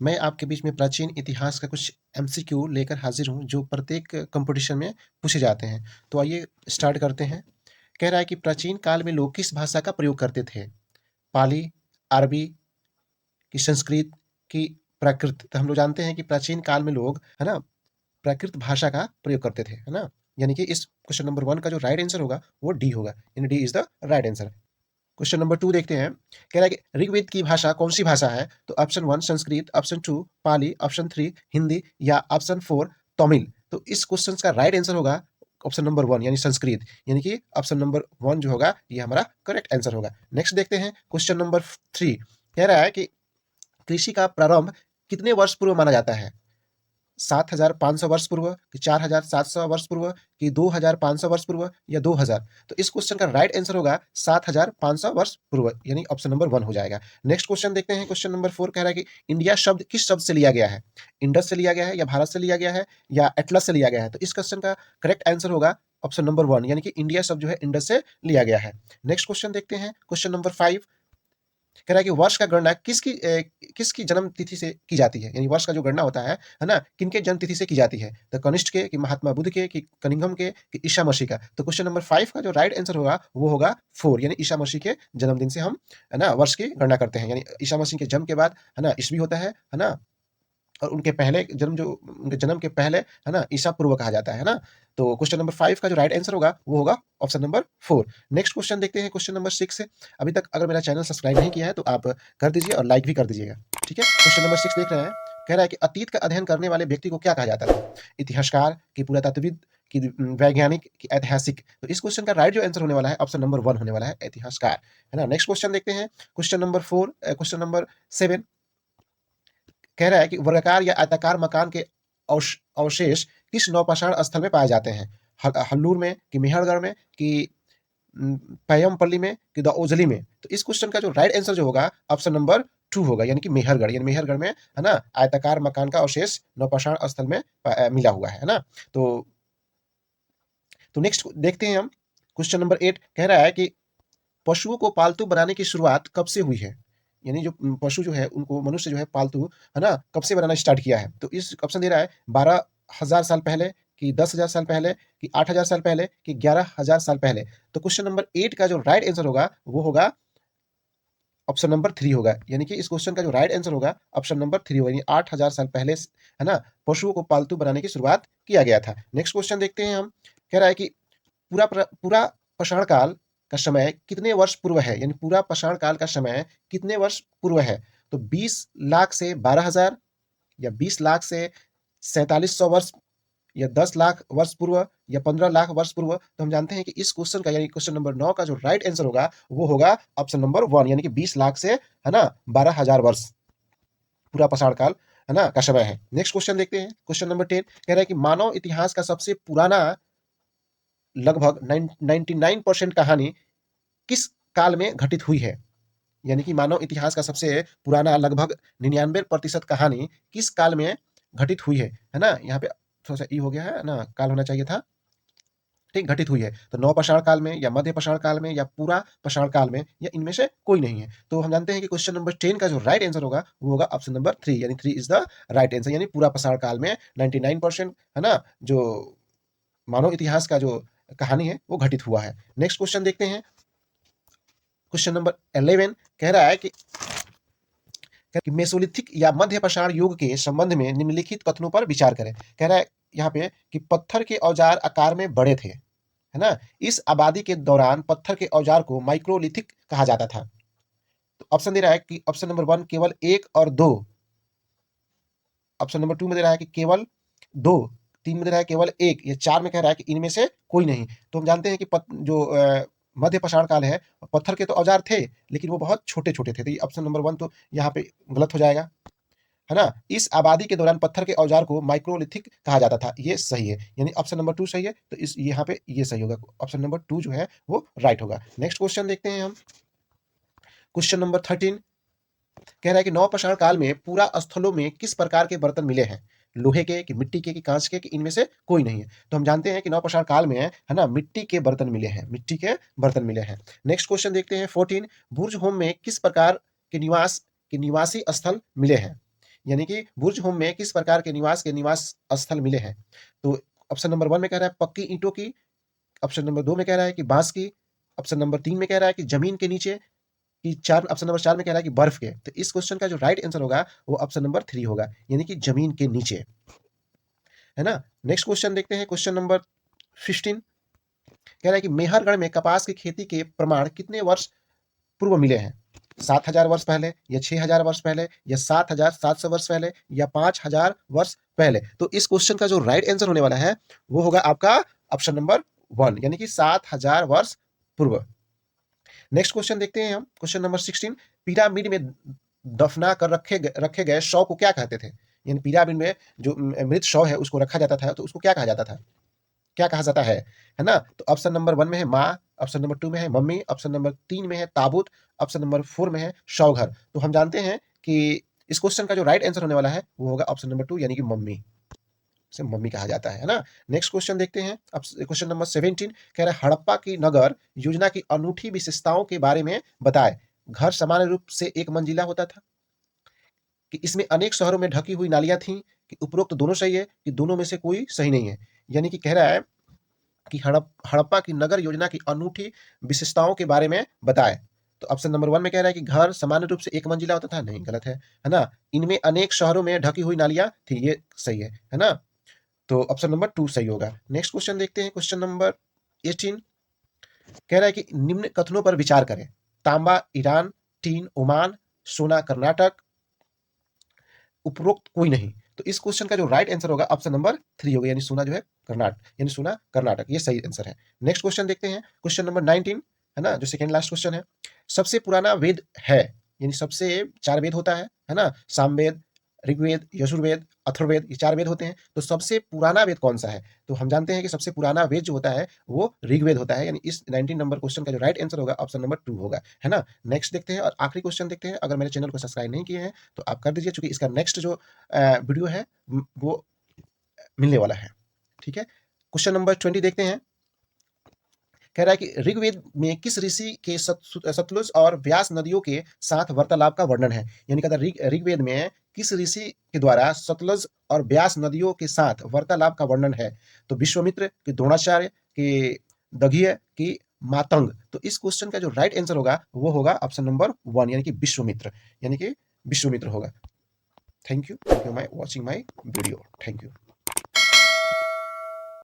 मैं आपके बीच में प्राचीन इतिहास का कुछ एमसीक्यू लेकर हाजिर हूँ जो प्रत्येक कंपटीशन में पूछे जाते हैं। तो आइए स्टार्ट करते हैं। कह रहा है कि प्राचीन काल में लोग किस भाषा का प्रयोग करते थे? पाली, अरबी, कि संस्कृत, कि प्राकृत? तो हम लोग जानते हैं कि प्राचीन काल में लोग, है ना, प्राकृत भाषा का प्रयोग करते थे, है ना? यानी कि इस क्वेश्चन नंबर 1 का जो राइट आंसर होगा वो डी होगा, यानी D is the right answer. Question number 2 देखते हैं। कह रहा है कि ऋग्वेद की भाषा कौन-सी भाषा है? तो ऑप्शन 1 संस्कृत, ऑप्शन 2 पाली, ऑप्शन 3 हिंदी या ऑप्शन 4 तमिल। तो इस क्वेश्चन का राइट आंसर होगा ऑप्शन नंबर 1 यानी संस्कृत, यानी कि ऑप्शन नंबर 1 जो होगा ये हमारा करेक्ट आंसर होगा। नेक्स्ट देखते हैं क्वेश्चन नंबर 3। कह रहा है कि कृषि का प्रारंभ कितने वर्ष पूर्व माना जाता है? 7,500 वर्ष पूर्व, कि 4,700 वर्ष पूर्व, कि 2,500 वर्ष पूर्व या 2000? तो इस क्वेश्चन का राइट आंसर होगा 7,500 वर्ष पूर्व, यानी ऑप्शन नंबर 1 हो जाएगा। नेक्स्ट क्वेश्चन देखते हैं। क्वेश्चन नंबर 4 कह रहा है कि इंडिया शब्द किस शब्द से लिया गया है? इंडस से लिया गया है या भारत से लिया गया है या एटलस से लिया गया है? तो इस क्वेश्चन का करेक्ट आंसर होगा ऑप्शन नंबर 1, यानी कि इंडिया शब्द जो है इंडस से लिया गया है। नेक्स्ट क्वेश्चन देखते हैं। क्वेश्चन नंबर 5 कह रहा है कि वर्ष का गणना किसकी जन्म तिथि से की जाती है? यानी वर्ष का जो गणना होता है ना, किनके जन्म तिथि से की जाती है? तो कनिष्ठ के, कि महात्मा बुद्ध के, कि कनिंघम के, कि ईसा मसीह का? तो क्वेश्चन नंबर 5 का जो राइट आंसर होगा वो होगा 4, यानी ईसा मसीह के जन्मदिन से हम, है ना, वर्ष की गणना करते हैं। यानी ईसा मसीह के जन्म के बाद, है ना, ईस्वी होता है ना? और उनके जन्म के पहले, है ना, ईसा पूर्व कहा जाता है ना? तो क्वेश्चन नंबर 5 का जो राइट आंसर होगा वो होगा ऑप्शन नंबर 4। नेक्स्ट क्वेश्चन देखते हैं। क्वेश्चन नंबर 6 है। अभी तक अगर मेरा चैनल सब्सक्राइब नहीं किया है तो आप कर दीजिए और लाइक भी कर दीजिएगा, ठीक है? क्वेश्चन नंबर 6 देख रहे हैं। कह रहा है कि अतीत का अध्ययन करने वाले व्यक्ति को क्या कहा जाता था? इतिहासकार, कि पुरातत्वविद, कि वैज्ञानिक, कि ऐतिहासिक? तो इस क्वेश्चन का राइट जो आंसर होने वाला है ऑप्शन नंबर 1 होने वाला है, इतिहासकार, है ना? नेक्स्ट क्वेश्चन देखते हैं। क्वेश्चन नंबर 7 कह रहा है कि वर्गाकार या आयताकार मकान के अवशेष किस नौपाषाण स्थल में पाए जाते हैं? हल्लूर में, कि मेहरगढ़ में, कि पैयमपल्ली में, कि ओजली में? तो इस क्वेश्चन का जो राइट आंसर जो होगा ऑप्शन नंबर 2 होगा, यानी कि मेहरगढ़, यानी मेहरगढ़ में, है ना, आयताकार मकान का अवशेष नौपाषाण स्थल में मिला हुआ है ना? तो नेक्स्ट देखते हैं हम। क्वेश्चन नंबर 8 कह रहा है कि पशुओं को पालतू बनाने की शुरुआत कब से हुई है? यानी जो पशु जो है उनको मनुष्य जो है पालतू, है ना, कब से बनाना स्टार्ट किया है? तो इस ऑप्शन दे रहा है 12,000 साल पहले, कि 10,000 साल पहले, कि 8,000 साल पहले, कि 11,000 साल पहले? तो क्वेश्चन नंबर 8 का जो राइट आंसर होगा वो होगा ऑप्शन नंबर 3 होगा, यानी कि इस क्वेश्चन का जो राइट आंसर होगा ऑप्शन नंबर 3 होगा, यानी 8,000 साल पहले, है ना, पशुओं को पालतू बनाने की शुरुआत किया गया था। नेक्स्ट क्वेश्चन देखते हैं हम। कह रहा है कि पूरा पाषाण काल का समय कितने वर्ष पूर्व है? यानी पूरा पाषाण काल का समय कितने वर्ष पूर्व है? तो 20 लाख से 12,000, या 20 लाख से 4700 वर्ष, या 10 लाख वर्ष पूर्व, या 15 लाख वर्ष पूर्व? तो हम जानते हैं कि इस क्वेश्चन का, यानी क्वेश्चन नंबर 9 का जो राइट आंसर होगा वो होगा ऑप्शन नंबर 1, यानी कि 20 लाख से, है ना, 12,000 वर्ष पूरा पाषाण काल, है ना, का समय है। नेक्स्ट क्वेश्चन देखते हैं। क्वेश्चन नंबर 10 कह रहा है कि मानव इतिहास का सबसे पुराना लगभग 99% कहानी किस काल में घटित हुई है? यानी कि मानव इतिहास का सबसे पुराना लगभग 99% कहानी किस काल में घटित हुई है ना? यहाँ पे थोड़ा-सा ई हो गया है ना, काल होना चाहिए था। ठीक, घटित हुई है। तो नवपाषाण काल में, या मध्य पाषाण काल में, या पूरा पाषाण काल में, या इनमें से कोई नहीं है। तो हम जानते हैं कि क्वेश्चन नंबर 10 का जो राइट आंसर होगा वो होगा ऑप्शन नंबर 3, यानी 3 इज़ द राइट आंसर, यानी पूरा पाषाण काल में 99%, है ना, जो मानव इतिहास का जो कहानी है वो घटित हुआ है। नेक्स्ट क्वेश्चन देखते हैं। क्वेश्चन नंबर 11 कह रहा है कि मेसोलिथिक या मध्य पाषाण युग के संबंध में निम्नलिखित कथनों पर विचार करें। कह रहा है यहाँ पे कि पत्थर के औजार आकार में बड़े थे, है ना? इस आबादी के दौरान पत्थर के औजार को माइक्रोलिथिक कहा जाता था। तो ऑप्शन दे रहा है कि ऑप्शन नंबर 1 केवल 1 और 2, ऑप्शन नंबर 2 में दे रहा है कि केवल 2, 3 में दे रहा है केवल 1, या 4 में कह रहा है कि इनमें से कोई नहीं। तो हम जानते हैं कि मध्य पाषाण काल है, पत्थर के तो औजार थे, लेकिन वो बहुत छोटे-छोटे थे। तो ये ऑप्शन नंबर 1 तो यहाँ पे गलत हो जाएगा, है ना? इस आबादी के दौरान पत्थर के औजार को माइक्रोलिथिक कहा जाता था, ये सही है। यानी ऑप्शन नंबर 2 सही है, तो इस यहाँ पे ये सही होगा। ऑप्शन नंबर 2 जो है वो राइट होगा। नेक्स्ट क्वेश्चन देखते हैं हम। क्वेश्चन नंबर 13 कह रहा है कि नवपाषाण काल में पूरा स्थलों में किस प्रकार के बर्तन मिले हैं? लोहे के, कि मिट्टी के, कि कांच के, कि इनमें से कोई नहीं है? तो हम जानते हैं कि नवपाषाण काल में, है ना, मिट्टी के बर्तन मिले हैं, मिट्टी के बर्तन मिले हैं। नेक्स्ट क्वेश्चन देखते हैं 14 बुर्ज होम में किस प्रकार के निवासी स्थल मिले हैं? यानी कि बुर्ज होम में किस प्रकार के निवास स्थल मिले हैं? तो ऑप्शन नंबर 1 में कह रहा है पक्की ईंटों की, ऑप्शन नंबर 2 में कह रहा है कि बाँस की, ऑप्शन नंबर 3 में कह रहा है कि ज़मीन के नीचे, कि 4 ऑप्शन नंबर 4 में कह रहा है कि बर्फ के। तो इस क्वेश्चन का जो राइट आंसर होगा वो ऑप्शन नंबर 3 होगा, यानी कि ज़मीन के नीचे, है ना? नेक्स्ट क्वेश्चन देखते हैं, क्वेश्चन नंबर 15 कह रहा है कि मेहरगढ़ में कपास की खेती के प्रमाण कितने वर्ष पूर्व मिले हैं? 7,000 वर्ष पहले, या 6,000 वर्ष पहले, या 7,700 वर्ष पहले, या 5,000 वर्ष पहले? तो इस क्वेश्चन का जो राइट आंसर होने वाला है वो होगा आपका ऑप्शन नंबर 1, यानी कि 7,000 वर्ष पूर्व। नेक्स्ट क्वेश्चन देखते हैं हम, क्वेश्चन नंबर 16, पिरामिड में दफना कर रखे गए शव को क्या कहते थे? यानी पिरामिड में जो मृत शव है उसको रखा जाता था, तो उसको क्या कहा जाता था? क्या कहा जाता है ना? तो ऑप्शन नंबर 1 में है माँ, ऑप्शन नंबर 2 में है मम्मी, ऑप्शन नंबर 3 में है ताबूत, ऑप्शन नंबर 4 में है शवघर। तो हम जानते हैं कि इस क्वेश्चन का जो राइट आंसर होने वाला है वो होगा ऑप्शन नंबर 2, यानी कि मम्मी, उसे मम्मी कहा जाता है ना? नेक्स्ट क्वेश्चन देखते हैं, अब क्वेश्चन नंबर 17 कह रहा है हड़प्पा की नगर योजना की अनूठी विशेषताओं के बारे में बताएं। घर सामान्य रूप से एक मंजिला होता था, कि इसमें अनेक शहरों में ढकी हुई नालियां थीं, कि उपरोक्त दोनों सही है, कि दोनों में से कोई सही नहीं है। यानी कि कह रहा है कि हड़प्पा की नगर योजना की अनूठी विशेषताओं के बारे में बताएं। तो ऑप्शन नंबर 1 में कह रहा है कि घर सामान्य रूप से एक मंजिला होता था, नहीं, गलत है ना? इनमें अनेक शहरों में ढकी हुई नालियां थी, ये सही है ना? तो ऑप्शन नंबर 2 सही होगा। नेक्स्ट क्वेश्चन देखते हैं, क्वेश्चन नंबर 18 कह रहा है कि निम्न कथनों पर विचार करें। तांबा ईरान, टीन ओमान, सोना कर्नाटक, उपरोक्त कोई नहीं। तो इस क्वेश्चन का जो राइट आंसर होगा ऑप्शन नंबर 3 होगा, यानी सोना जो है यानी सोना कर्नाटक, ये सही आंसर है। नेक्स्ट क्वेश्चन देखते हैं, क्वेश्चन नंबर 19, है ना, जो सेकंड लास्ट क्वेश्चन है। सबसे पुराना वेद है, यानी सबसे 4 वेद होता है ना? सामवेद, ऋग्वेद, यजुर्वेद, अथर्ववेद, ये 4 वेद होते हैं। तो सबसे पुराना वेद कौन-सा है? तो हम जानते हैं कि सबसे पुराना वेद जो होता है वो ऋग्वेद होता है, यानी इस 19 नंबर क्वेश्चन का जो राइट आंसर होगा ऑप्शन नंबर 2 होगा, है ना? नेक्स्ट देखते हैं और आखिरी क्वेश्चन देखते हैं। अगर मेरे चैनल को सब्सक्राइब नहीं किए हैं तो आप कर दीजिए, चूँकि इसका नेक्स्ट जो वीडियो है वो मिलने वाला है, ठीक है? क्वेश्चन नंबर 20 देखते हैं। कह रहा है कि ऋग्वेद में किस ऋषि के सतलुज और व्यास नदियों के साथ वार्तालाप का वर्णन है? यानी कहता है ऋग्वेद में किस ऋषि के द्वारा सतलुज और व्यास नदियों के साथ वार्तालाप का वर्णन है? तो विश्वामित्र, कि द्रोणाचार्य, कि दधिय, कि मातंग? तो इस क्वेश्चन का जो राइट आंसर होगा वो होगा ऑप्शन नंबर 1, यानी कि विश्वामित्र, यानी कि विश्वामित्र होगा। Thank you my watching my video. Thank you.